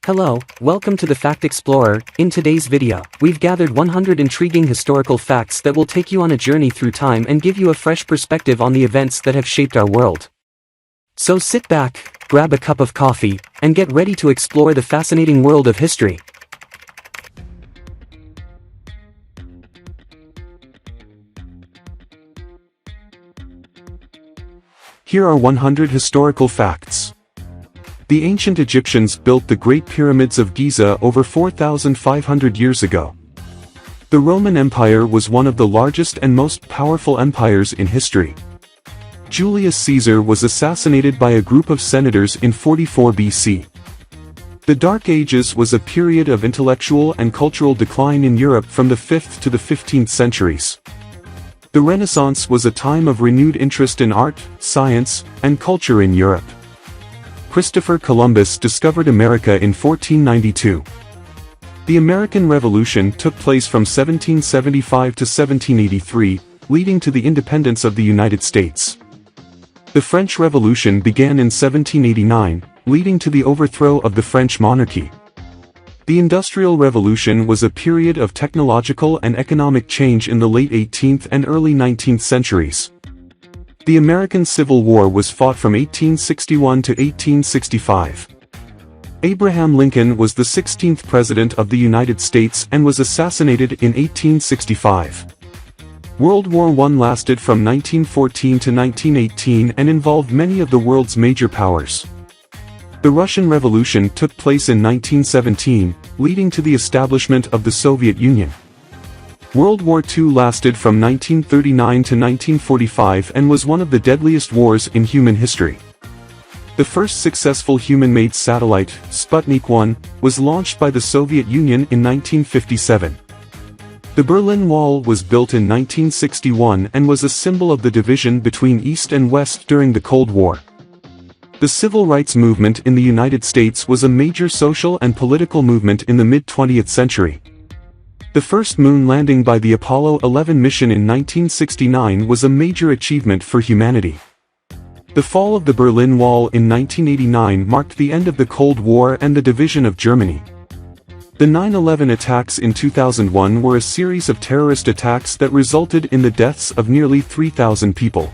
Hello, welcome to the Fact Explorer. In today's video, we've gathered 100 intriguing historical facts that will take you on a journey through time and give you a fresh perspective on the events that have shaped our world. So sit back, grab a cup of coffee, and get ready to explore the fascinating world of history. Here are 100 historical facts. The ancient Egyptians built the Great Pyramids of Giza over 4,500 years ago. The Roman Empire was one of the largest and most powerful empires in history. Julius Caesar was assassinated by a group of senators in 44 BC. The Dark Ages was a period of intellectual and cultural decline in Europe from the 5th to the 15th centuries. The Renaissance was a time of renewed interest in art, science, and culture in Europe. Christopher Columbus discovered America in 1492. The American Revolution took place from 1775 to 1783, leading to the independence of the United States. The French Revolution began in 1789, leading to the overthrow of the French monarchy. The Industrial Revolution was a period of technological and economic change in the late 18th and early 19th centuries. The American Civil War was fought from 1861 to 1865. Abraham Lincoln was the 16th President of the United States and was assassinated in 1865. World War I lasted from 1914 to 1918 and involved many of the world's major powers. The Russian Revolution took place in 1917, leading to the establishment of the Soviet Union. World War II lasted from 1939 to 1945 and was one of the deadliest wars in human history. The first successful human-made satellite, Sputnik 1, was launched by the Soviet Union in 1957. The Berlin Wall was built in 1961 and was a symbol of the division between East and West during the Cold War. The Civil Rights Movement in the United States was a major social and political movement in the mid-20th century. The first moon landing by the Apollo 11 mission in 1969 was a major achievement for humanity. The fall of the Berlin Wall in 1989 marked the end of the Cold War and the division of Germany. The 9/11 attacks in 2001 were a series of terrorist attacks that resulted in the deaths of nearly 3,000 people.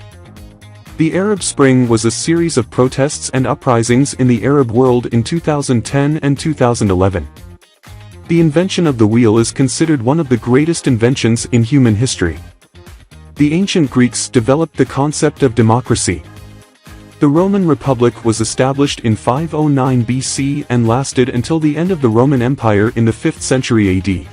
The Arab Spring was a series of protests and uprisings in the Arab world in 2010 and 2011. The invention of the wheel is considered one of the greatest inventions in human history. The ancient Greeks developed the concept of democracy. The Roman Republic was established in 509 BC and lasted until the end of the Roman Empire in the 5th century AD.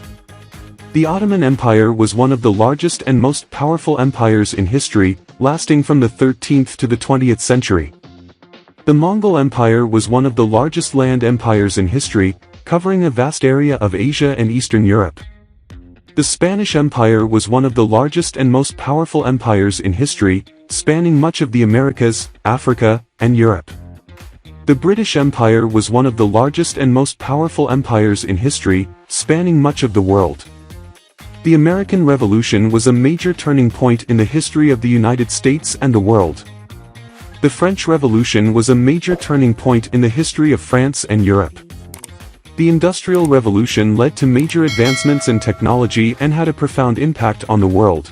The Ottoman Empire was one of the largest and most powerful empires in history, lasting from the 13th to the 20th century. The Mongol Empire was one of the largest land empires in history, covering a vast area of Asia and Eastern Europe. The Spanish Empire was one of the largest and most powerful empires in history, spanning much of the Americas, Africa, and Europe. The British Empire was one of the largest and most powerful empires in history, spanning much of the world. The American Revolution was a major turning point in the history of the United States and the world. The French Revolution was a major turning point in the history of France and Europe. The Industrial Revolution led to major advancements in technology and had a profound impact on the world.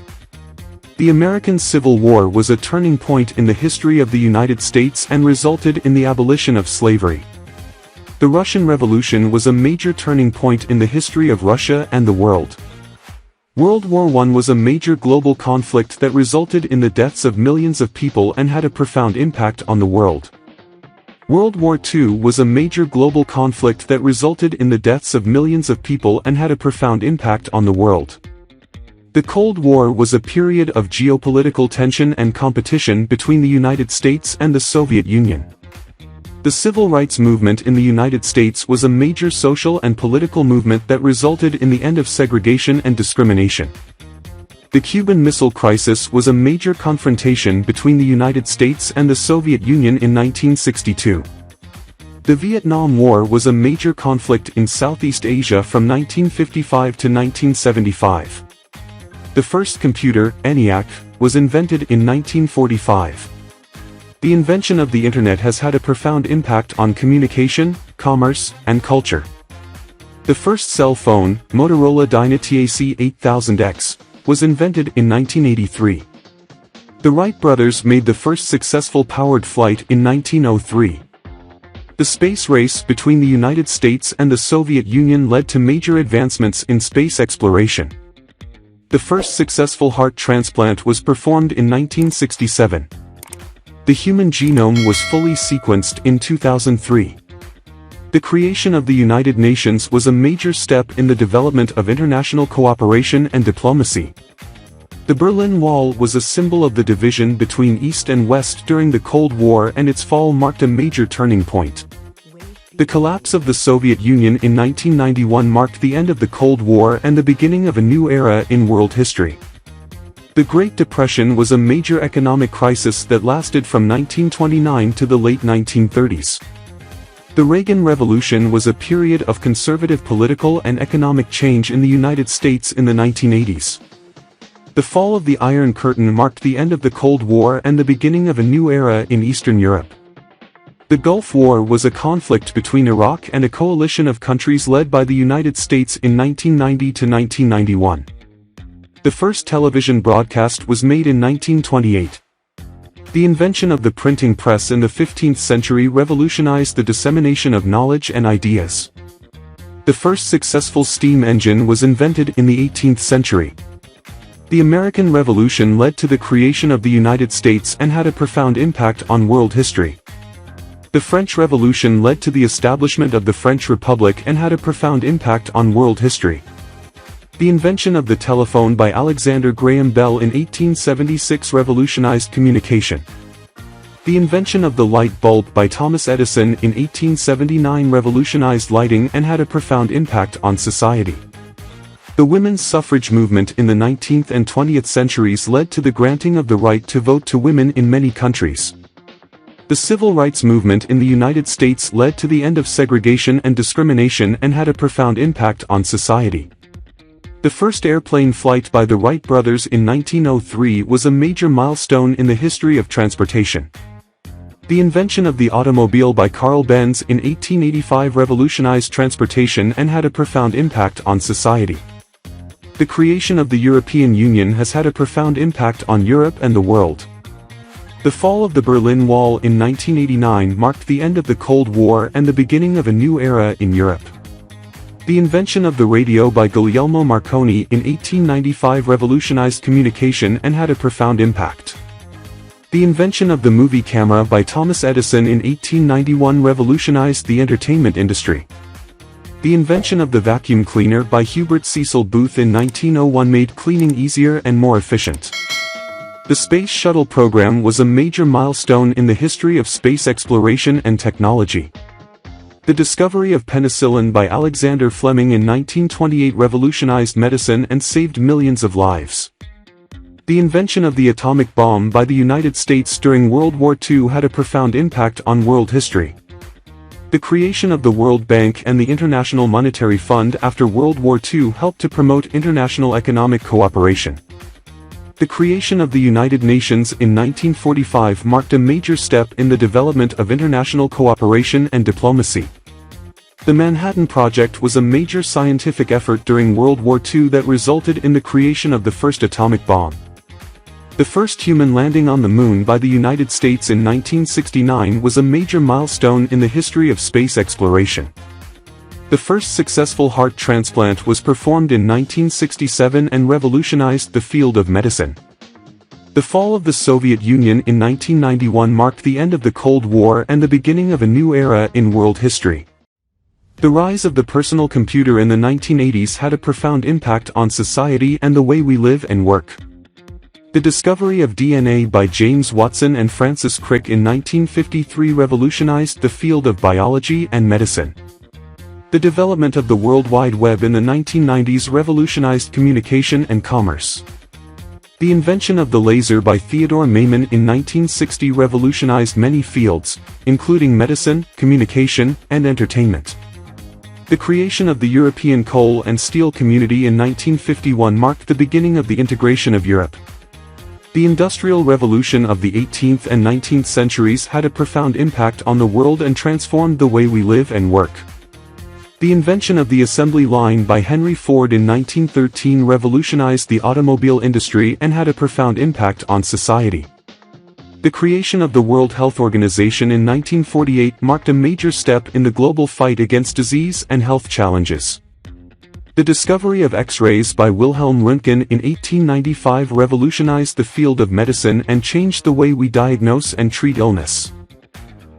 The American Civil War was a turning point in the history of the United States and resulted in the abolition of slavery. The Russian Revolution was a major turning point in the history of Russia and the world. World War I was a major global conflict that resulted in the deaths of millions of people and had a profound impact on the world. World War II was a major global conflict that resulted in the deaths of millions of people and had a profound impact on the world. The Cold War was a period of geopolitical tension and competition between the United States and the Soviet Union. The Civil Rights Movement in the United States was a major social and political movement that resulted in the end of segregation and discrimination. The Cuban Missile Crisis was a major confrontation between the United States and the Soviet Union in 1962. The Vietnam War was a major conflict in Southeast Asia from 1955 to 1975. The first computer, ENIAC, was invented in 1945. The invention of the Internet has had a profound impact on communication, commerce, and culture. The first cell phone, Motorola Dynatac 8000X, was invented in 1983. The Wright brothers made the first successful powered flight in 1903. The space race between the United States and the Soviet Union led to major advancements in space exploration. The first successful heart transplant was performed in 1967. The human genome was fully sequenced in 2003. The creation of the United Nations was a major step in the development of international cooperation and diplomacy. The Berlin Wall was a symbol of the division between East and West during the Cold War, and its fall marked a major turning point. The collapse of the Soviet Union in 1991 marked the end of the Cold War and the beginning of a new era in world history. The Great Depression was a major economic crisis that lasted from 1929 to the late 1930s. The Reagan Revolution was a period of conservative political and economic change in the United States in the 1980s. The fall of the Iron Curtain marked the end of the Cold War and the beginning of a new era in Eastern Europe. The Gulf War was a conflict between Iraq and a coalition of countries led by the United States in 1990 to 1991. The first television broadcast was made in 1928. The invention of the printing press in the 15th century revolutionized the dissemination of knowledge and ideas. The first successful steam engine was invented in the 18th century. The American Revolution led to the creation of the United States and had a profound impact on world history. The French Revolution led to the establishment of the French Republic and had a profound impact on world history. The invention of the telephone by Alexander Graham Bell in 1876 revolutionized communication. The invention of the light bulb by Thomas Edison in 1879 revolutionized lighting and had a profound impact on society. The women's suffrage movement in the 19th and 20th centuries led to the granting of the right to vote to women in many countries. The civil rights movement in the United States led to the end of segregation and discrimination and had a profound impact on society. The first airplane flight by the Wright brothers in 1903 was a major milestone in the history of transportation. The invention of the automobile by Carl Benz in 1885 revolutionized transportation and had a profound impact on society. The creation of the European Union has had a profound impact on Europe and the world. The fall of the Berlin Wall in 1989 marked the end of the Cold War and the beginning of a new era in Europe. The invention of the radio by Guglielmo Marconi in 1895 revolutionized communication and had a profound impact. The invention of the movie camera by Thomas Edison in 1891 revolutionized the entertainment industry. The invention of the vacuum cleaner by Hubert Cecil Booth in 1901 made cleaning easier and more efficient. The Space Shuttle program was a major milestone in the history of space exploration and technology. The discovery of penicillin by Alexander Fleming in 1928 revolutionized medicine and saved millions of lives. The invention of the atomic bomb by the United States during World War II had a profound impact on world history. The creation of the World Bank and the International Monetary Fund after World War II helped to promote international economic cooperation. The creation of the United Nations in 1945 marked a major step in the development of international cooperation and diplomacy. The Manhattan Project was a major scientific effort during World War II that resulted in the creation of the first atomic bomb. The first human landing on the Moon by the United States in 1969 was a major milestone in the history of space exploration. The first successful heart transplant was performed in 1967 and revolutionized the field of medicine. The fall of the Soviet Union in 1991 marked the end of the Cold War and the beginning of a new era in world history. The rise of the personal computer in the 1980s had a profound impact on society and the way we live and work. The discovery of DNA by James Watson and Francis Crick in 1953 revolutionized the field of biology and medicine. The development of the World Wide Web in the 1990s revolutionized communication and commerce. The invention of the laser by Theodore Maiman in 1960 revolutionized many fields, including medicine, communication, and entertainment. The creation of the European coal and steel community in 1951 marked the beginning of the integration of Europe. The Industrial Revolution of the 18th and 19th centuries had a profound impact on the world and transformed the way we live and work. The invention of the assembly line by Henry Ford in 1913 revolutionized the automobile industry and had a profound impact on society. The creation of the World Health Organization in 1948 marked a major step in the global fight against disease and health challenges. The discovery of X-rays by Wilhelm Röntgen in 1895 revolutionized the field of medicine and changed the way we diagnose and treat illness.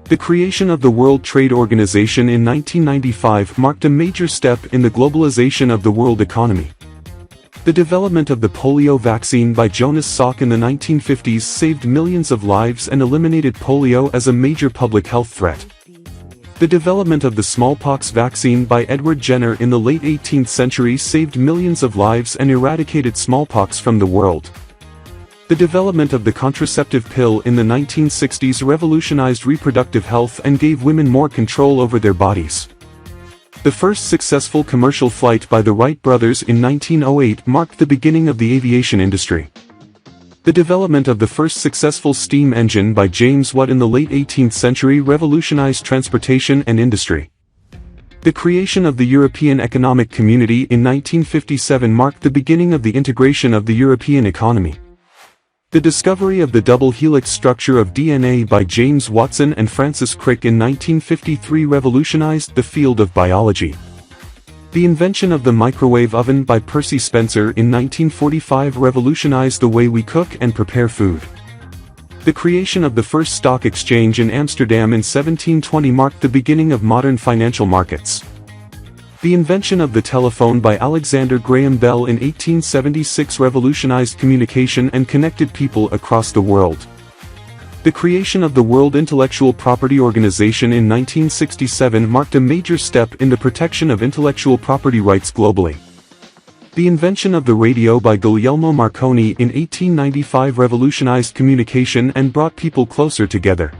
The creation of the World Trade Organization in 1995 marked a major step in the globalization of the world economy. The development of the polio vaccine by Jonas Salk in the 1950s saved millions of lives and eliminated polio as a major public health threat. The development of the smallpox vaccine by Edward Jenner in the late 18th century saved millions of lives and eradicated smallpox from the world. The development of the contraceptive pill in the 1960s revolutionized reproductive health and gave women more control over their bodies. The first successful commercial flight by the Wright brothers in 1908 marked the beginning of the aviation industry. The development of the first successful steam engine by James Watt in the late 18th century revolutionized transportation and industry. The creation of the European Economic Community in 1957 marked the beginning of the integration of the European economy. The discovery of the double helix structure of DNA by James Watson and Francis Crick in 1953 revolutionized the field of biology. The invention of the microwave oven by Percy Spencer in 1945 revolutionized the way we cook and prepare food. The creation of the first stock exchange in Amsterdam in 1720 marked the beginning of modern financial markets. The invention of the telephone by Alexander Graham Bell in 1876 revolutionized communication and connected people across the world. The creation of the World Intellectual Property Organization in 1967 marked a major step in the protection of intellectual property rights globally. The invention of the radio by Guglielmo Marconi in 1895 revolutionized communication and brought people closer together.